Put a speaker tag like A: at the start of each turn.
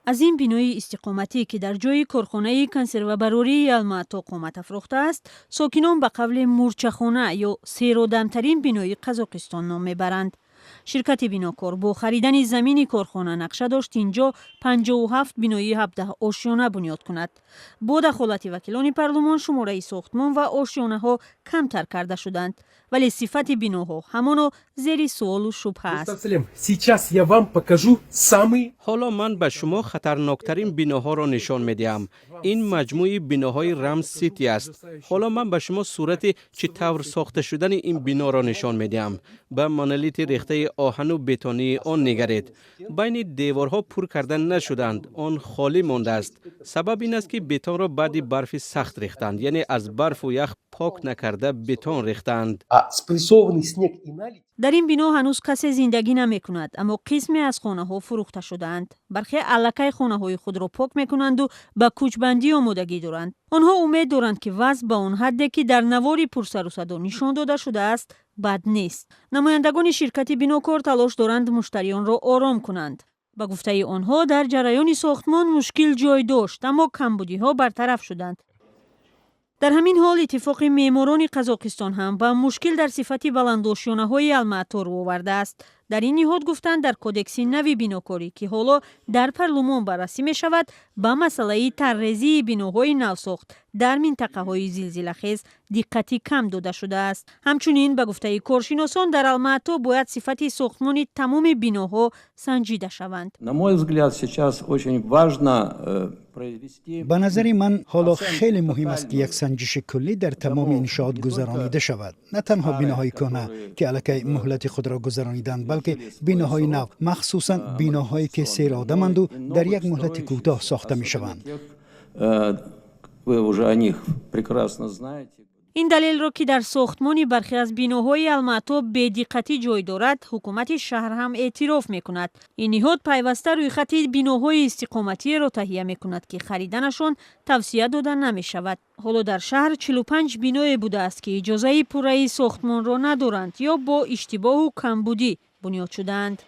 A: از این بینای استقامتی که در جای کارخانه کنسروبراری الماتا قامت افروخته است، ساکنان به قول مورچه‌خانه یا سیرودمترین بینای قزاقستان نام میبرند. شرکت بیناکار با خریدن زمین کارخانه نقشه داشت اینجا 57 بینایی 17 آشیانه بنیاد کند. با دخالت وکیلان پارلمان شماره ساختمان و آشیانه ها کمتر کرده شدند، ولی صفت بیناها همان زیر سوال و شبهه است.
B: حالا من به شما خطرناکترین بیناها را نشان میدهم. این مجموعه بیناهای رمز سیتی است. حالا من به شما صورت چطور ساخته شدن این بنا را نشان میدهم. به مانلیت ریخته آهن و بتونی آن نگرید. بین دیوارها پر کرده نشدند، آن خالی مانده است. سبب این است که بتون را بعد برف سخت ریختند، یعنی از برف و یخ پاک نکرده بتون ریختند.
A: در این بنا هنوز کسی زندگی نمی کند، اما قسمی از خانه ها فروخته شدند. برخی الکی خانه های خود را پاک می کنند و به کوچبندی آمادگی دارند. آنها امید دارند که وضع به آن حدی که در نوار پرسر و صدا نشان داده شده است بد نیست. نمایندگان شرکت بیناکار تلاش دارند مشتریان را آرام کنند. به گفته آنها در جریان ساختمان مشکل جای داشت، اما کمبودی ها برطرف شدند. در همین حال اتفاق معماران قزاقستان هم با مشکل در صفت بلندآشیانه های الماتا رو آورده است. در این نهاد گفتند در کدکس نوی بیناکاری که حالا در پارلمان بررسی می شود، با مسئله طرحریزی بیناهای نوساخت در منطقه های زلزله‌خیز دقتی کم داده شده است. همچنین به گفته کارشناسان در الماتا باید صفت ساختمان تمام بیناها سنجیده شوند.
C: به نظر من حالا خیلی مهم است که یک سنجش کلی در تمام انشاءات گذرانیده شود. نه تنها بیناهای کهنه که الکی مهلت خود را گذرانیدند، بلکه بیناهای نو، مخصوصا بیناهایی که سیراده‌اند و در یک مهلت کوتاه ساخته می شوند.
A: این دلیل را که در ساختمان برخی از بیناهای الماتا بی‌دقتی جای دارد، حکومت شهر هم اعتراف می کند. این نهاد پیوسته روی خط بیناهای استقامتی را تهیه می کند که خریدنشان توصیه داده نمی شود. حالا در شهر 45 بینای بوده است که اجازه پوره ساختمان را ندارند یا با اشتباه و کمبودی بنیاد شدند.